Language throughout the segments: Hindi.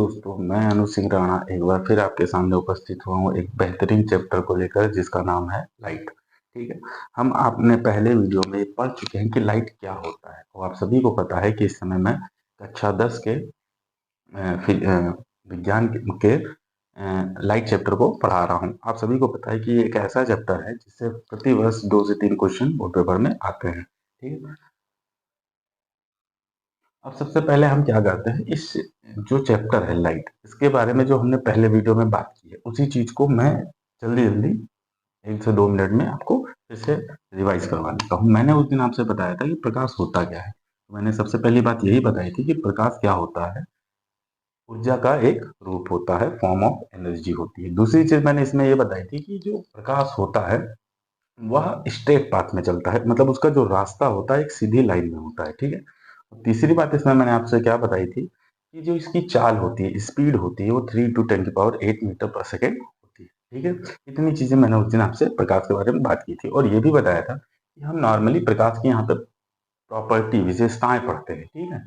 दोस्तों, मैं अनु सिंह राणा एक बार फिर आपके सामने उपस्थित हुआ हूँ एक बेहतरीन चैप्टर को लेकर जिसका नाम है लाइट। ठीक है। हम आपने पहले वीडियो में पढ़ चुके हैं कि लाइट क्या होता है और आप सभी को पता है कि इस समय मैं कक्षा 10 के विज्ञान के लाइट चैप्टर को पढ़ा रहा हूँ। आप सभी को पता है कि ये एक ऐसा चैप्टर है जिससे प्रतिवर्ष 2 से 3 क्वेश्चन बोर्ड पेपर में आते हैं। ठीक है। अब सबसे पहले हम क्या करते हैं, इस जो चैप्टर है लाइट, इसके बारे में जो हमने पहले वीडियो में बात की है उसी चीज को मैं जल्दी जल्दी 1 से 2 मिनट में आपको फिर से रिवाइज करवा देता हूँ। मैंने उस दिन आपसे बताया था कि प्रकाश होता क्या है। तो मैंने सबसे पहली बात यही बताई थी कि प्रकाश क्या होता है, ऊर्जा का एक रूप होता है, फॉर्म ऑफ एनर्जी होती है। दूसरी चीज मैंने इसमें ये बताई थी कि जो प्रकाश होता है वह स्ट्रेट पाथ में चलता है, मतलब उसका जो रास्ता होता है एक सीधी लाइन में होता है। ठीक है। तीसरी बात इसमें मैंने आपसे क्या बताई थी कि जो इसकी चाल होती है, स्पीड होती है, वो 3 × 10⁸ मीटर पर सेकेंड होती है। ठीक है। इतनी चीजें मैंने उस दिन आपसे प्रकाश के बारे में बात की थी और ये भी बताया था कि हम नॉर्मली प्रकाश की यहाँ पे प्रॉपर्टी, विशेषताएं पढ़ते हैं। ठीक है।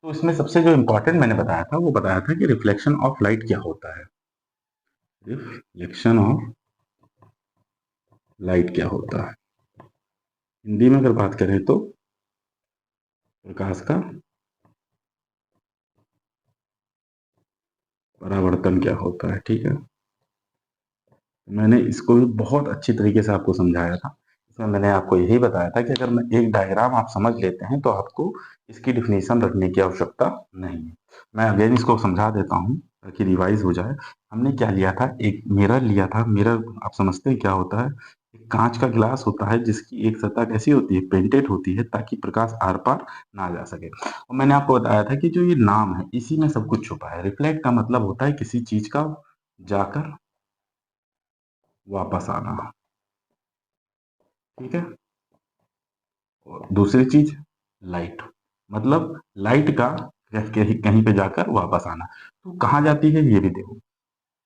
तो इसमें सबसे जो इम्पोर्टेंट मैंने बताया था वो बताया था कि रिफ्लेक्शन ऑफ लाइट क्या होता है। रिफ्लेक्शन ऑफ लाइट क्या होता है, हिंदी में अगर बात करें तो प्रकाश का परावर्तन क्या होता है। ठीक है। मैंने इसको भी बहुत अच्छी तरीके से आपको समझाया था। इसमें मैंने आपको यही बताया था कि अगर मैं एक डायग्राम आप समझ लेते हैं तो आपको इसकी डिफिनीशन रखने की आवश्यकता नहीं है। मैं अगेन इसको समझा देता हूँ ताकि रिवाइज हो जाए। हमने क्या लिया था, एक मिरर लिया था। मिरर आप समझते हैं क्या होता है, एक कांच का गिलास होता है जिसकी एक सतह कैसी होती है, पेंटेड होती है ताकि प्रकाश आर पार ना जा सके। और मैंने आपको बताया था कि जो ये नाम है इसी में सब कुछ छुपा है। रिफ्लेक्ट का मतलब होता है किसी चीज का जाकर वापस आना। ठीक है। और दूसरी चीज लाइट, मतलब लाइट का कहीं कहीं पे जाकर वापस आना। तो कहाँ जाती है ये भी देखो।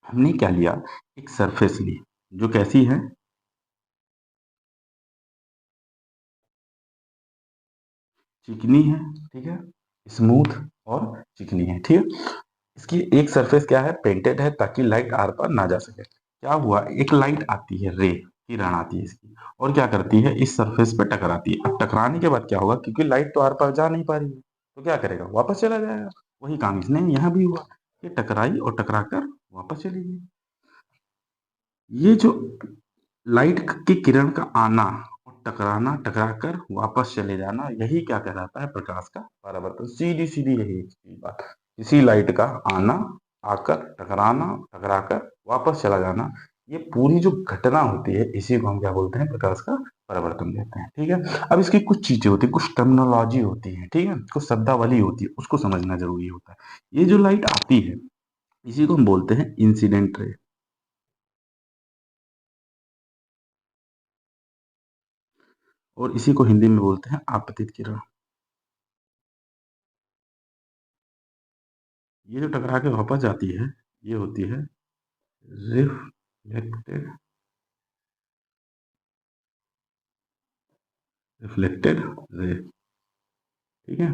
हमने क्या लिया, एक सरफेस ली जो कैसी है, चिकनी है। ठीक है। स्मूथ और चिकनी है। ठीक है। इसकी एक सरफेस क्या है, पेंटेड है ताकि लाइट आर पार ना जा सके। क्या हुआ, एक लाइट आती है, रे किरण आती है इसकी, और क्या करती है, इस सरफेस पे टकराती है। अब टकराने के बाद क्या होगा, क्योंकि लाइट तो आर पार जा नहीं पा रही है तो क्या करेगा, वापस चला जाएगा। वही काम इसने यहाँ भी हुआ कि टकराई और टकरा कर वापस चली गई। ये जो लाइट की किरण का आना और टकराना, टकरा कर वापस चले जाना, यही क्या कहलाता है, प्रकाश का परावर्तन। सीधी सीधी यही बात, इसी लाइट का आना, आकर टकराना, टकरा कर वापस चला जाना, ये पूरी जो घटना होती है इसी को हम क्या बोलते हैं, प्रकाश का परावर्तन कहते हैं। ठीक है। अब इसकी कुछ चीजें होती है, कुछ टर्मिनोलॉजी होती है। ठीक है। कुछ शब्दावली होती है, उसको समझना जरूरी होता है। ये जो लाइट आती है इसी को हम बोलते हैं इंसिडेंट रे, और इसी को हिंदी में बोलते हैं आपतित किरण। ये जो टकरा के वापस जाती है ये होती है रिफ्लेक्टेड, रिफ्लेक्टेड रे। ठीक है।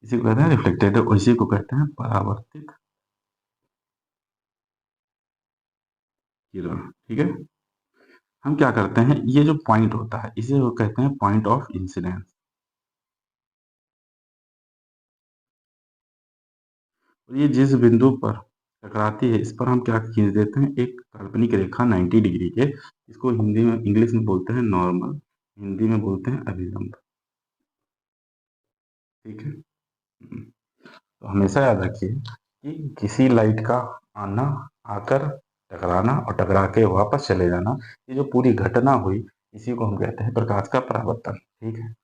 इसी को कहते हैं रिफ्लेक्टेड और इसी को कहते हैं परावर्तित किरण। ठीक है। हम क्या करते हैं, ये जो पॉइंट होता है इसे वो कहते हैं पॉइंट ऑफ इंसिडेंस। और ये जिस बिंदु पर टकराती है इस पर हम क्या खींच देते हैं, एक काल्पनिक रेखा 90 डिग्री के। इसको हिंदी में, इंग्लिश में बोलते हैं नॉर्मल, हिंदी में बोलते हैं अभिलंब। ठीक है। तो हमेशा याद रखिए कि किसी लाइट का आना, आकर टकराना और टकरा के वापस चले जाना, ये जो पूरी घटना हुई इसी को हम कहते हैं प्रकाश का परावर्तन। ठीक है।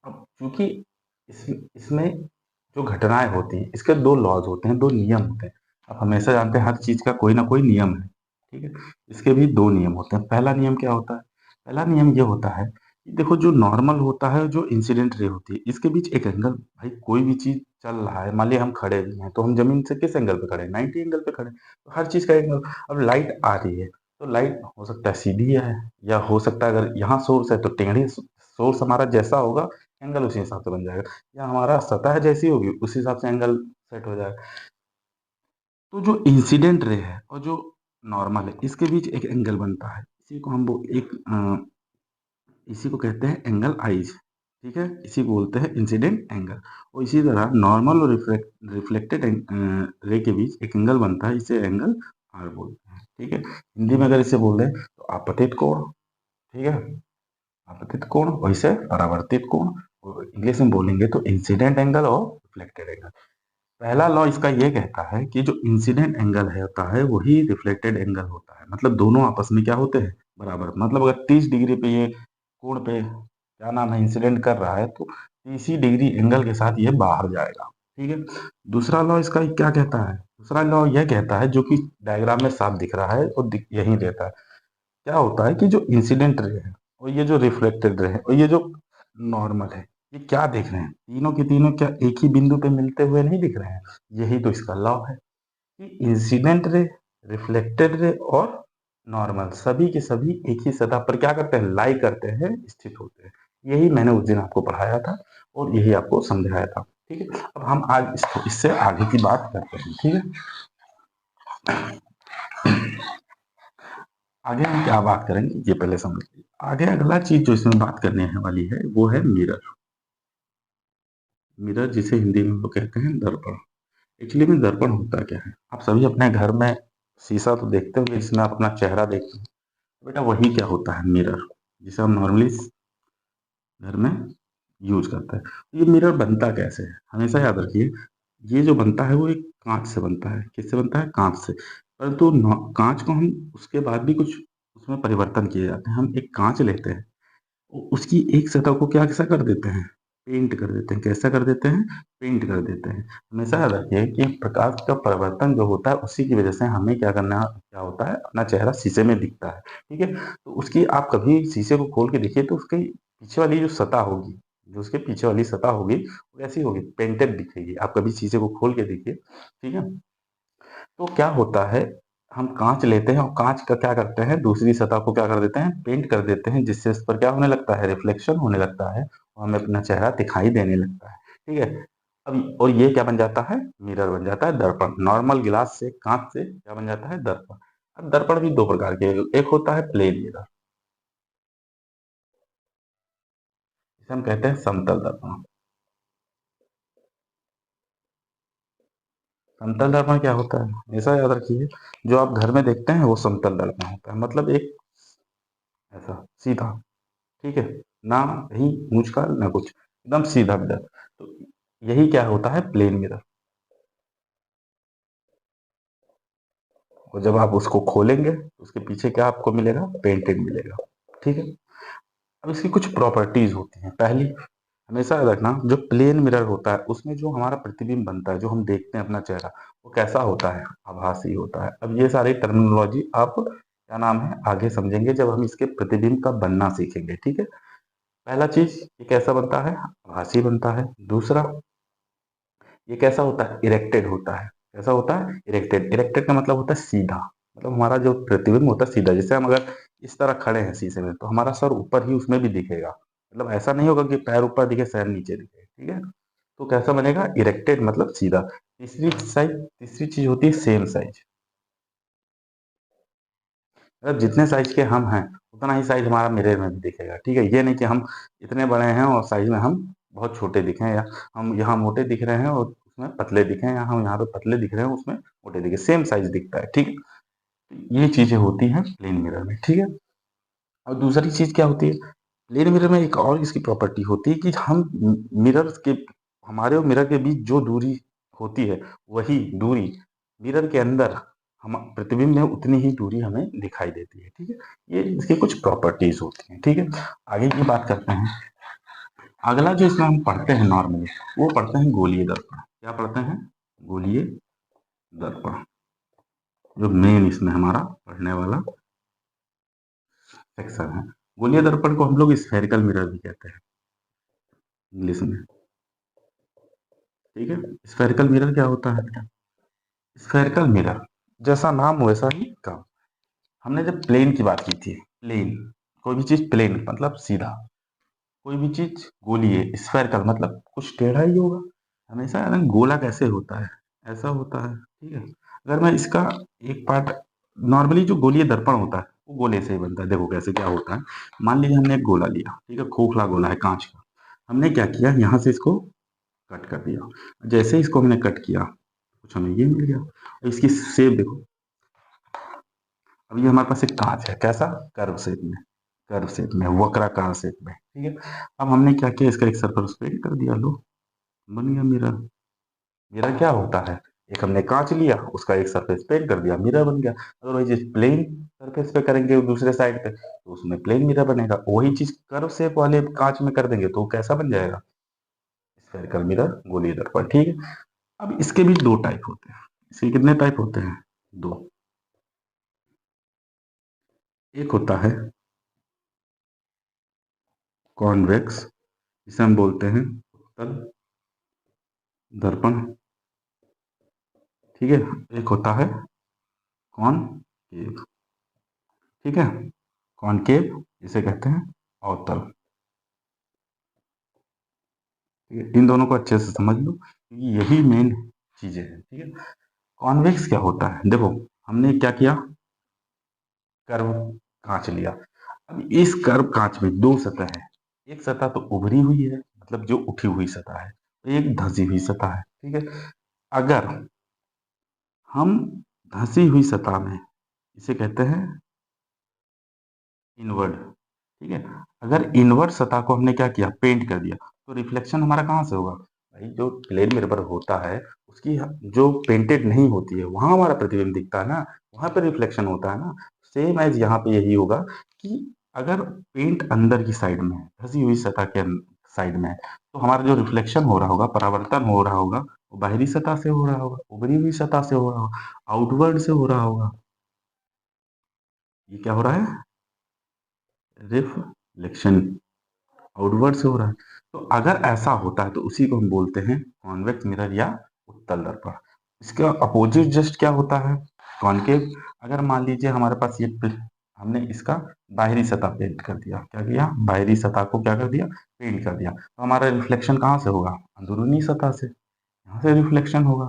अब चूंकि इसमें जो घटनाएं होती हैं इसके दो लॉज होते हैं, दो नियम होते हैं। आप हमेशा जानते हैं हर चीज का कोई ना कोई नियम है। ठीक है। इसके भी दो नियम होते हैं। पहला नियम क्या होता है, पहला नियम ये होता है कि देखो जो नॉर्मल होता है, जो इंसिडेंट रे होती है, इसके बीच एक एंगल, भाई कोई भी चीज चल रहा है, मान लिया हम खड़े भी हैं तो हम जमीन से किस एंगल पे खड़े हैं, 90 एंगल पे खड़े हैं। तो हर चीज का एंगल। अब लाइट आ रही है तो लाइट हो सकता है सीधी है, या हो सकता है अगर यहाँ सोर्स है तो टेढ़ी, सोर्स हमारा जैसा होगा एंगल उसी हिसाब से बन जाएगा, या हमारा सतह जैसी होगी उसी हिसाब से एंगल सेट हो जाएगा। तो जो इंसिडेंट रे है और जो नॉर्मल है इसके बीच एक एंगल बनता है, इसी को हम इसी को कहते हैं एंगल आइज। ठीक है, इसी को बोलते हैं इंसिडेंट एंगल। और इसी तरह नॉर्मल और रिफ्लेक्टेड रे के बीच एक एंगल बनता है, इसे एंगल आर बोलते हैं। ठीक है, हिंदी में अगर इसे बोल दें तो आपतित कोण। ठीक है, आपतित कोण, वैसे परावर्तित कोण। और इंग्लिश में बोलेंगे तो इंसिडेंट एंगल और रिफ्लेक्टेड एंगल। पहला लॉ इसका ये कहता है कि जो इंसिडेंट एंगल है होता है वही रिफ्लेक्टेड एंगल होता है, मतलब दोनों आपस में क्या होते हैं, बराबर। मतलब अगर 30 डिग्री पे ये कोण पे क्या नाम है इंसिडेंट कर रहा है तो 30 डिग्री एंगल के साथ ये बाहर जाएगा। ठीक है, दूसरा लॉ इसका क्या कहता है, दूसरा लॉ यह कहता है जो कि डायग्राम में साफ दिख रहा है और यही रहता है। क्या होता है कि जो इंसिडेंट रे है और ये जो रिफ्लेक्टेड रे है और ये जो नॉर्मल है, ये क्या देख रहे हैं, तीनों के तीनों क्या एक ही बिंदु पे मिलते हुए नहीं दिख रहे हैं। यही तो इसका लॉ है कि इंसिडेंट रे, रिफ्लेक्टेड रे और नॉर्मल सभी के सभी एक ही सतह पर क्या करते हैं, लाई करते हैं, स्थित होते हैं। यही मैंने उस दिन आपको पढ़ाया था और यही आपको समझाया था। ठीक है, अब हम आज इससे आगे की बात करते हैं। ठीक है, आगे हम क्या बात करेंगे ये पहले समझ लीजिए। आगे अगला चीज जो इसमें बात करने वाली है वो है मिरर। मिरर जिसे हिंदी में लोग कहते हैं दर्पण। एक्चुअली में दर्पण होता क्या है, आप सभी अपने घर में शीशा तो देखते होंगे जिसमें आप अपना चेहरा देखते हैं। बेटा वही क्या होता है, मिरर, जिसे हम नॉर्मली घर में यूज करते हैं। ये मिरर बनता कैसे है, हमेशा याद रखिए, ये जो बनता है वो एक कांच से बनता है। किससे बनता है, कांच से। परंतु कांच को हम उसके बाद भी कुछ उसमें परिवर्तन किए जाते हैं। हम एक कांच लेते हैं, उसकी एक सतह को क्या कैसा कर देते हैं, पेंट कर देते हैं। कैसा कर देते हैं, पेंट कर देते हैं। हमेशा याद रखिए कि प्रकाश का परिवर्तन जो होता है उसी की वजह से हमें क्या करना, क्या होता है, अपना चेहरा शीशे में दिखता है। ठीक है, तो उसकी आप कभी शीशे को खोल के देखिए तो उसके पीछे वाली जो सतह होगी, जो उसके पीछे वाली सतह होगी वो ऐसी होगी, पेंटेड दिखेगी। आप कभी शीशे को खोल के देखिए। ठीक है, तो क्या होता है, हम कांच लेते हैं और कांच का क्या करते हैं, दूसरी सतह को क्या कर देते हैं, पेंट कर देते हैं, जिससे इस पर क्या होने लगता है, रिफ्लेक्शन होने लगता है और हमें अपना चेहरा दिखाई देने लगता है। ठीक है, अब और ये क्या बन जाता है, मिरर बन जाता है, दर्पण। नॉर्मल गिलास से, कांच से क्या बन जाता है, दर्पण। अब दर्पण भी दो प्रकार के, एक होता है प्लेन मिरर, इसे हम कहते हैं समतल दर्पण। समतल दर्पण क्या होता है, ऐसा याद रखिए, जो आप घर में देखते हैं वो समतल दर्पण होता है, मतलब एक ऐसा सीधा। ठीक है, ना कहीं ऊंच का ना कुछ, एकदम सीधा मिरर। तो यही क्या होता है, प्लेन मिरर। और जब आप उसको खोलेंगे तो उसके पीछे क्या आपको मिलेगा, पेंटेड मिलेगा। ठीक है, अब इसकी कुछ प्रॉपर्टीज होती हैं। पहली, हमेशा याद रखना, जो प्लेन मिरर होता है उसमें जो हमारा प्रतिबिंब बनता है, जो हम देखते हैं अपना चेहरा, वो कैसा होता है, आभासी होता है। अब ये सारी टर्मिनोलॉजी आप क्या नाम है आगे समझेंगे जब हम इसके प्रतिबिंब का बनना सीखेंगे। ठीक है, पहला चीज ये कैसा बनता है, आभासी बनता है। दूसरा, ये कैसा होता है, इरेक्टेड होता है। कैसा होता है, इरेक्टेड। इरेक्टेड का मतलब होता है सीधा, मतलब हमारा जो प्रतिबिंब होता है सीधा। जैसे हम अगर इस तरह खड़े हैं शीशे में तो हमारा सर ऊपर ही उसमें भी दिखेगा, मतलब ऐसा नहीं होगा कि पैर ऊपर दिखे सर नीचे दिखे। ठीक है, तो कैसा बनेगा, इरेक्टेड मतलब सीधा। तीसरी चीज होती है सेम साइज, मतलब जितने साइज के हम हैं उतना ही साइज हमारा मिरर में भी दिखेगा। ठीक है, ये नहीं कि हम इतने बड़े हैं और साइज में हम बहुत छोटे दिखें, या हम यहाँ मोटे दिख रहे हैं और उसमें पतले दिखें, या हम यहाँ पे पतले दिख रहे हैं उसमें मोटे दिखे, सेम साइज दिखता है। ठीक है, तो ये चीजें होती हैं प्लेन मिरर में। ठीक है, और दूसरी चीज क्या होती है, प्लेन मिरर में एक और इसकी प्रॉपर्टी होती है कि हम मिरर के, हमारे और मिरर के बीच जो दूरी होती है वही दूरी मिरर के अंदर हम प्रतिबिंब में उतनी ही दूरी हमें दिखाई देती है। ठीक है, ये इसकी कुछ प्रॉपर्टीज होती हैं। ठीक है, आगे की बात करते हैं। अगला जो इसमें हम पढ़ते हैं नॉर्मली, वो पढ़ते हैं गोलीय दर्पण। क्या पढ़ते हैं, गोलीय दर्पण, जो मेन इसमें हमारा पढ़ने वाला सेक्शन है। गोलीय दर्पण को हम लोग स्फेरिकल मिरर भी कहते हैं इंग्लिश में। ठीक है, स्फेरिकल मिरर क्या होता है बेटा, स्फेरिकल मिरर जैसा नाम वैसा ही काम। हमने जब प्लेन की बात की थी, प्लेन, कोई भी चीज प्लेन मतलब सीधा, कोई भी चीज गोलीय स्फेरिकल मतलब कुछ टेढ़ा ही होगा। हमेशा यार गोला कैसे होता है, ऐसा होता है। ठीक है, अगर मैं इसका एक पार्ट, नॉर्मली जो गोलीय दर्पण होता है वो गोले से ही बनता है। देखो कैसे क्या होता है। मान लीजिए हमने एक गोला लिया, ठीक है, खोखला गोला है कांच का। हमने क्या किया, यहाँ से इसको कट कर दिया। जैसे ही इसको हमने कट किया, कुछ हमें ये मिल गया। और इसकी शेप देखो, अब ये हमारे पास एक कांच है, कैसा, कर्व शेप में, कर्व शेप में, वक्राकार शेप में, ठीक है। अब हमने क्या किया, इसका एक सरफेस पेंट कर दिया, लो बन गया मिरर। मिरर क्या होता है, एक हमने कांच लिया, उसका एक सरफेस पेंट कर दिया, मिरर बन गया। अदरवाइज प्लेन सरफेस पे करेंगे दूसरे साइड पे तो उसमें प्लेन मिरर बनेगा। वही चीज कर्व शेप वाले कांच में कर देंगे तो कैसा बन जाएगा, स्फेरिकल मिरर, गोलीय दर्पण, ठीक है। अब इसके भी दो टाइप होते हैं। इसके कितने टाइप होते हैं, दो। एक होता है कॉन्वेक्स, जिसे हम बोलते हैं उत्तल दर्पण, ठीक है। एक होता है कॉनकेव, ठीक है, कॉनकेव जिसे कहते हैं अवतल, ठीक है। इन दोनों को अच्छे से समझ लो क्योंकि यही मेन चीजें हैं, ठीक है। कॉन्वेक्स क्या होता है, देखो हमने क्या किया, कर्व कांच लिया। अब इस कर्व कांच में दो सतह है, एक सतह तो उभरी हुई है, मतलब जो उठी हुई सतह है, एक धसी हुई सतह है, ठीक है। अगर हम धसी हुई सतह में, इसे कहते हैं इनवर्ड, ठीक है। अगर इनवर्ड सतह को हमने क्या किया, पेंट कर दिया, तो रिफ्लेक्शन हमारा कहाँ से होगा, भाई जो प्लेन मिरर होता है उसकी जो पेंटेड नहीं होती है वहां हमारा प्रतिबिंब दिखता है ना, वहां पर रिफ्लेक्शन होता है ना। सेम एज यहाँ पे यही होगा कि अगर पेंट अंदर की साइड में है, धसी हुई सतह के साइड में है, तो हमारा जो रिफ्लेक्शन हो रहा होगा, परावर्तन हो रहा होगा, वो बाहरी सतह से हो रहा होगा, उभरी हुई सतह से हो रहा होगा, आउटवर्ड से हो रहा होगा। ये क्या हो रहा है, रिफ्लेक्शन आउटवर्ड से हो रहा है। तो अगर ऐसा होता है तो उसी को हम बोलते हैं कॉन्वेक्स मिरर या उत्तल दर्पण। इसका अपोजिट जस्ट क्या होता है, कॉनकेव। अगर मान लीजिए हमारे पास ये हमने इसका बाहरी सतह पेंट कर दिया, क्या किया, बाहरी सतह को क्या कर दिया, पेंट कर दिया, तो हमारा रिफ्लेक्शन कहाँ से होगा, अंदरूनी सतह से, यहाँ से रिफ्लेक्शन होगा,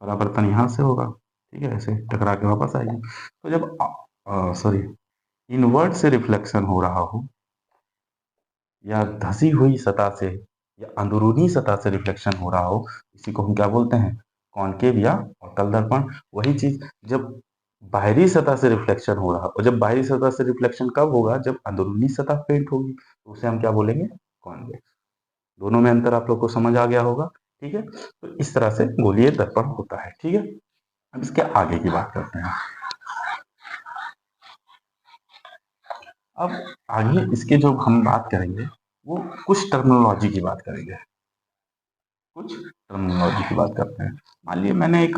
परावर्तन यहाँ से होगा, ठीक है, ऐसे टकरा के वापस आएगी। तो जब सॉरी इनवर्ट से रिफ्लेक्शन हो रहा हो या धसी हुई सतह से या अंदरूनी सतह से रिफ्लेक्शन हो रहा हो, इसी को हम क्या बोलते हैं, कॉनकेव या अवतल दर्पण। वही चीज जब बाहरी सतह से रिफ्लेक्शन हो रहा हो, और जब बाहरी सतह से रिफ्लेक्शन कब होगा, जब अंदरूनी सतह पेंट होगी, तो उसे हम क्या बोलेंगे, कॉन्वेक्स। दोनों में अंतर आप लोग को समझ आ गया होगा, ठीक है। तो इस तरह से गोलीय दर्पण होता है, ठीक है। अब इसके आगे की बात करते हैं। अब आगे इसके जो हम बात करेंगे वो कुछ टर्मिनोलॉजी की बात करेंगे, कुछ टर्मिनोलॉजी की बात करते हैं। मान लीजिए मैंने एक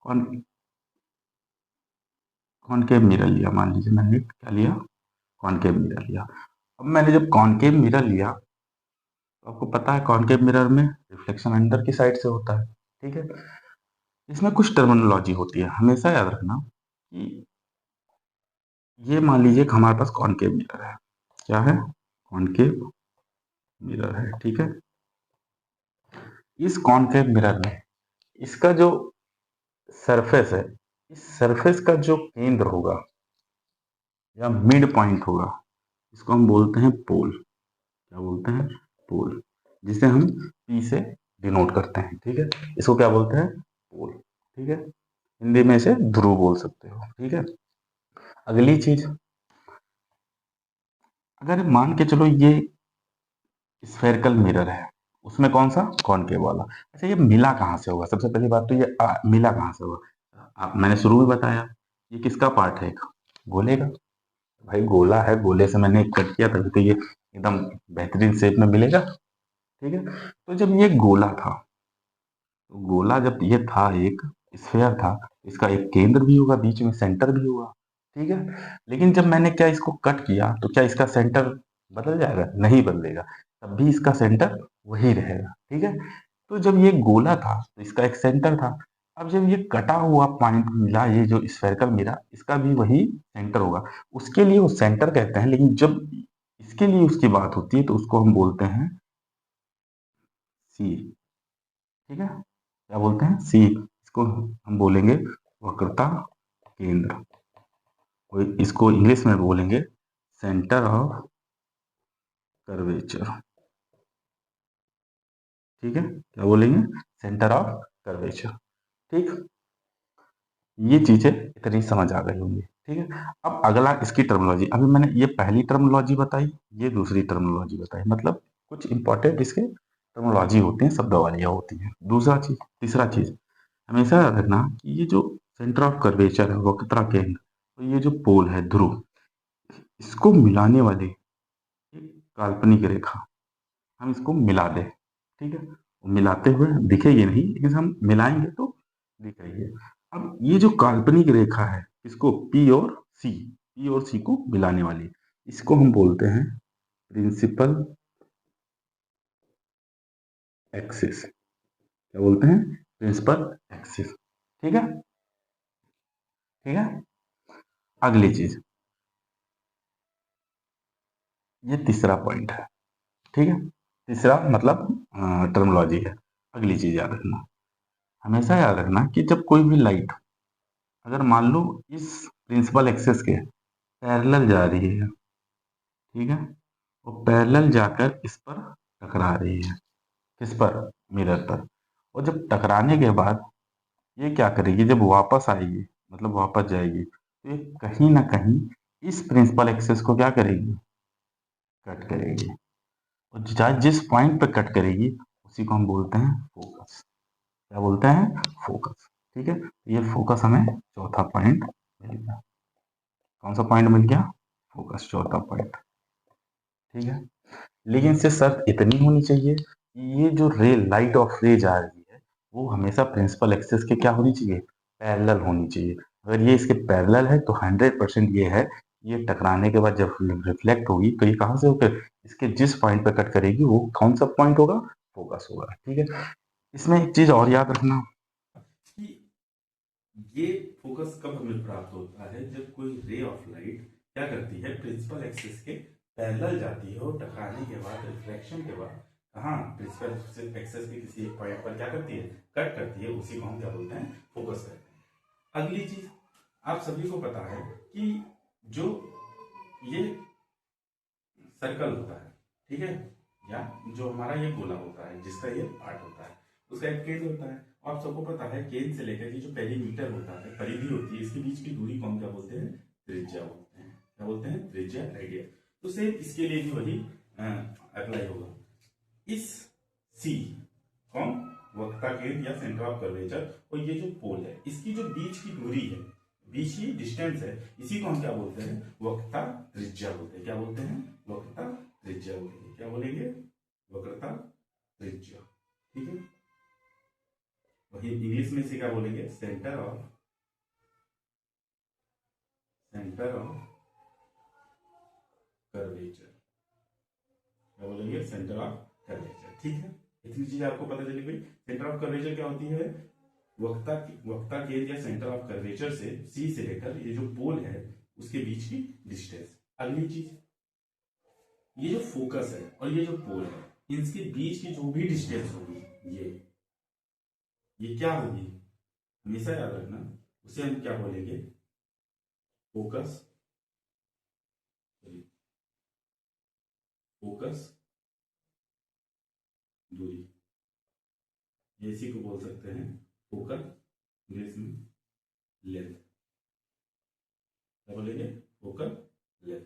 कौन कॉनकेव मिरर लिया, मान लीजिए मैंने एक क्या लिया, कॉनकेव मिरर लिया। अब मैंने जब कॉनकेव मिरर लिया, तो आपको पता है कॉनकेव मिरर में रिफ्लेक्शन अंदर की साइड से होता है, ठीक है। इसमें कुछ टर्मिनोलॉजी होती है, हमेशा याद रखना कि ये मान लीजिए कि हमारे पास कॉनकेव मिरर है, क्या है, कॉनकेव मिरर है, ठीक है। इस कॉनकेव मिरर में इसका जो सरफेस है, इस सरफेस का जो केंद्र होगा या मिड पॉइंट होगा, इसको हम बोलते हैं पोल। क्या बोलते हैं, पोल, जिसे हम पी से डिनोट करते हैं, ठीक है। इसको क्या बोलते हैं, पोल, ठीक है। हिंदी में इसे ध्रुव बोल सकते हो, ठीक है। अगली चीज, अगर मान के चलो ये स्फेरिकल मिरर है, उसमें कौन सा, कॉनकेव वाला। अच्छा ये मिला कहाँ से होगा, सबसे पहली बात तो ये मिला कहाँ से होगा। मैंने शुरू में बताया ये किसका पार्ट है, एक गोले का। भाई गोला है, गोले से मैंने कट किया तभी तो ये एकदम बेहतरीन शेप में मिलेगा, ठीक है। तो जब ये गोला था, तो गोला जब ये था, एक स्फेयर था, इसका एक केंद्र भी होगा, बीच में सेंटर भी होगा, ठीक है। लेकिन जब मैंने क्या इसको कट किया, तो क्या इसका सेंटर बदल जाएगा, नहीं बदलेगा, तब भी इसका सेंटर वही रहेगा, ठीक है। तो जब ये गोला था तो इसका एक सेंटर था। अब जब ये कटा हुआ पॉइंट मिला, ये जो स्फेरिकल मिला, इसका भी वही सेंटर होगा। उसके लिए वो सेंटर कहते हैं, लेकिन जब इसके लिए उसकी बात होती है तो उसको हम बोलते हैं सी, ठीक है, क्या बोलते हैं, सी, इसको हम बोलेंगे वक्रता केंद्र, इसको इंग्लिश में बोलेंगे सेंटर ऑफ कर्वेचर। ठीक है, क्या बोलेंगे, सेंटर ऑफ कर्वेचर। ठीक, ये चीजें इतनी समझ आ गई होंगी। ठीक है, अब अगला इसकी टर्मिनोलॉजी, अभी मैंने ये पहली टर्मिनोलॉजी बताई, ये दूसरी टर्मिनोलॉजी बताई, मतलब कुछ इंपॉर्टेंट इसके टर्मिनोलॉजी होती हैं, शब्दावलियां होती हैं। दूसरा चीज, तीसरा चीज हमेशा याद रखना कि ये जो सेंटर ऑफ कर्वेचर है, वक्रता केंद्र, तो ये जो पोल है ध्रुव, इसको मिलाने वाले एक काल्पनिक रेखा, हम इसको मिला दें। ठीक है, मिलाते हुए दिखेगी नहीं, लेकिन हम मिलाएंगे तो दिखेगी। अब ये जो काल्पनिक रेखा है, इसको पी और सी को मिलाने वाली, इसको हम बोलते हैं प्रिंसिपल एक्सिस। क्या बोलते हैं, प्रिंसिपल एक्सिस। ठीक है, ठीक है, अगली चीज, ये तीसरा पॉइंट है। ठीक है, तीसरा मतलब टर्मिनोलॉजी है। अगली चीज याद रखना, हमेशा याद रखना कि जब कोई भी लाइट अगर मान लो इस प्रिंसिपल एक्सिस के पैरेलल जा रही है, ठीक है, वो पैरेलल जाकर इस पर टकरा रही है, किस पर, मिरर पर, और जब टकराने के बाद ये क्या करेगी, जब वापस आएगी, मतलब वापस जाएगी, तो ये कहीं ना कहीं इस प्रिंसिपल एक्सिस को क्या करेगी, कट करेगी, और जिस पॉइंट पे कट करेगी उसी को हम बोलते हैं फोकस। क्या बोलते हैं, फोकस। ठीक है, ये फोकस हमें चौथा पॉइंट मिल गया। कौन सा पॉइंट मिल गया, फोकस, चौथा पॉइंट। ठीक है, लेकिन इससे शर्त इतनी होनी चाहिए कि ये जो रे, लाइट ऑफ रे जा रही है, वो हमेशा प्रिंसिपल एक्सिस के क्या होनी चाहिए, पैरेलल होनी चाहिए। अगर ये इसके पैरेलल है तो 100% ये है, ये टकराने के बाद जब रिफ्लेक्ट होगी तो ये कहाँ से होकर इसके जिस पॉइंट पे कट करेगी वो कौन सा पॉइंट होगा, फोकस होगा। ठीक है, इसमें एक चीज और याद रखना कि ये फोकस कब हमें प्राप्त होता है, जब कोई रे ऑफ लाइट क्या करती है, प्रिंसिपल एक्सिस के पैरेलल जाती है और टकराने के बाद, रिफ्लेक्शन के बाद, कहाँ, प्रिंसिपल एक्सिस के किसी एक पॉइंट पर क्या करती है, कट करती है, उसी को हम क्या बोलते हैं, फोकस कहते हैं। अगली चीज, आप सभी को पता है कि जो ये सर्कल होता है, ठीक है, या जो हमारा ये गोला होता है जिसका ये पार्ट होता है, उसका एक केंद्र होता है। आप सबको पता है केंद्र से लेकर के जो पेरीमीटर होता है, परिधि होती है, इसके बीच की दूरी को हम क्या बोलते हैं, त्रिज्या बोलते हैं। क्या बोलते हैं, त्रिज्या, रेडियस। तो सेम इसके लिए भी वही अप्लाई होगा। इस सी, कौन, वक्रता केंद्र या सेंटर ऑफ कर्वेचर, और ये जो पोल है, इसकी जो बीच की दूरी है, बीच की डिस्टेंस है, इसी को हम क्या बोलते हैं, वक्रता त्रिज्या बोलते हैं। क्या बोलते हैं, वक्रता त्रिज्या बोलेंगे। क्या बोलेंगे, वक्रता त्रिज्या। ठीक है, वही इंग्लिश में इसे क्या बोलेंगे, सेंटर ऑफ कर्वेचर। क्या बोलेंगे, सेंटर ऑफ कर्वेचर। ठीक है, इतनी चीज आपको पता चली गई। सेंटर ऑफ कर्वेचर क्या होती है, वक्ता केंद्र या सेंटर ऑफ कर्वेचर से, सी से लेकर ये जो पोल है उसके बीच की डिस्टेंस। अगली चीज, ये जो फोकस है और ये जो पोल है, इनके बीच की जो भी डिस्टेंस होगी, ये क्या होगी, हमेशा याद रखना, उसे हम क्या बोलेंगे, फोकस, फोकस दूरी, ये इसी को बोल सकते हैं फोकल, इंग्लिश में लेंथ। क्या बोलेंगे, फोकल लेंथ।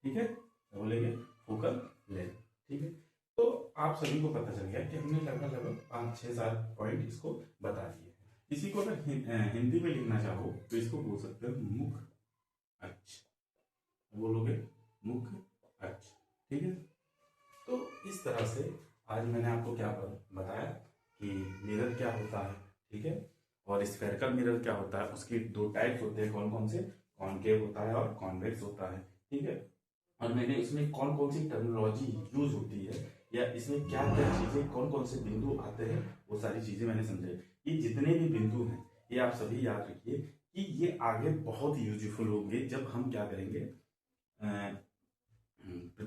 ठीक है, क्या बोलेंगे, फोकल लेंथ। ठीक है, तो आप सभी को पता चल गया कि हमने लगभग लगभग 5 6 7 पॉइंट इसको बता दिए। इसी को अगर हिंदी में लिखना चाहो तो इसको बोल सकते हो मुख अक्ष, बोलोगे मुख अक्ष। ठीक है, तो इस तरह से आज मैंने आपको क्या बताया कि मिरर क्या होता है, ठीक है, और स्फेरिकल मिरर क्या होता है, उसके दो टाइप्स होते हैं, कौन कौन से, कॉनकेव होता है और कॉन्वेक्स होता है। ठीक है, और मैंने इसमें कौन कौन सी टर्मिनोलॉजी यूज होती है, या इसमें क्या क्या चीजें, कौन कौन से बिंदु आते हैं, वो सारी चीजें मैंने समझाई। ये जितने भी बिंदु हैं ये आप सभी याद रखिए कि ये आगे बहुत यूजफुल होंगे जब हम क्या करेंगे,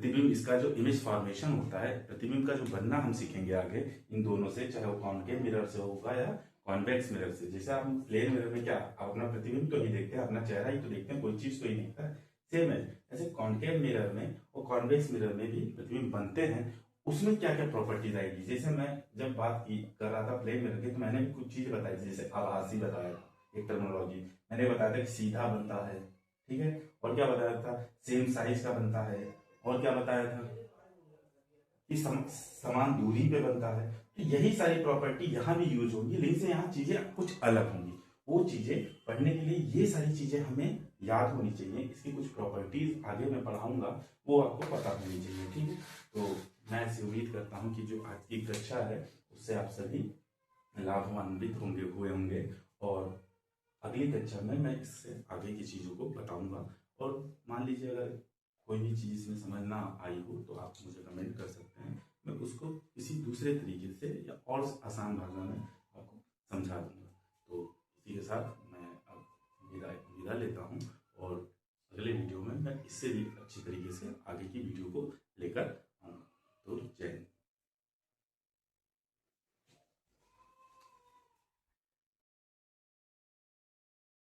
प्रतिबिंब, इसका जो इमेज फॉर्मेशन होता है, प्रतिबिंब का जो बनना हम सीखेंगे आगे इन दोनों से, चाहे वो कॉनकेव मिरर से होगा या कॉन्वेक्स मिरर से। जैसे आप प्लेन मिरर में क्या आप अपना प्रतिबिंब तो नहीं देखते, अपना चेहरा ही तो देखते हैं, कोई चीज तो ही दिखता है। सेम है ऐसे कॉनकेव मिरर में और कॉन्वेक्स मिरर में भी प्रतिबिंब बनते हैं। उसमें क्या क्या प्रॉपर्टीज आएगी, जैसे मैं जब बात की कर रहा था प्लेन मिरर की, तो मैंने भी कुछ चीज बताई थी, जैसे आभासी बताया था, एक टर्मिनोलॉजी मैंने बताया था कि सीधा बनता है, ठीक है, और क्या बताया था, सेम साइज का बनता है, और क्या बताया था कि समान दूरी पे बनता है। तो यही सारी प्रॉपर्टी यहाँ भी यूज होंगी, लेकिन से यहाँ चीजें कुछ अलग होंगी। वो चीजें पढ़ने के लिए ये सारी चीजें हमें याद होनी चाहिए, इसकी कुछ प्रॉपर्टीज आगे मैं पढ़ाऊंगा वो आपको पता होनी चाहिए, ठीक है। तो मैं ऐसी उम्मीद करता हूँ कि जो आज की कक्षा है उससे आप सभी लाभान्वित हुए होंगे, और अगली कक्षा में मैं इससे आगे की चीज़ों को बताऊंगा। और मान लीजिए अगर कोई भी चीज़ इसमें समझ ना आई हो तो आप मुझे कमेंट कर सकते हैं, मैं उसको किसी दूसरे तरीके से या और आसान भाषा में आपको समझा दूंगा। तो इसी के साथ मैं अब विदा लेता हूँ, और अगले वीडियो में मैं इससे भी अच्छी तरीके से आगे की वीडियो को लेकर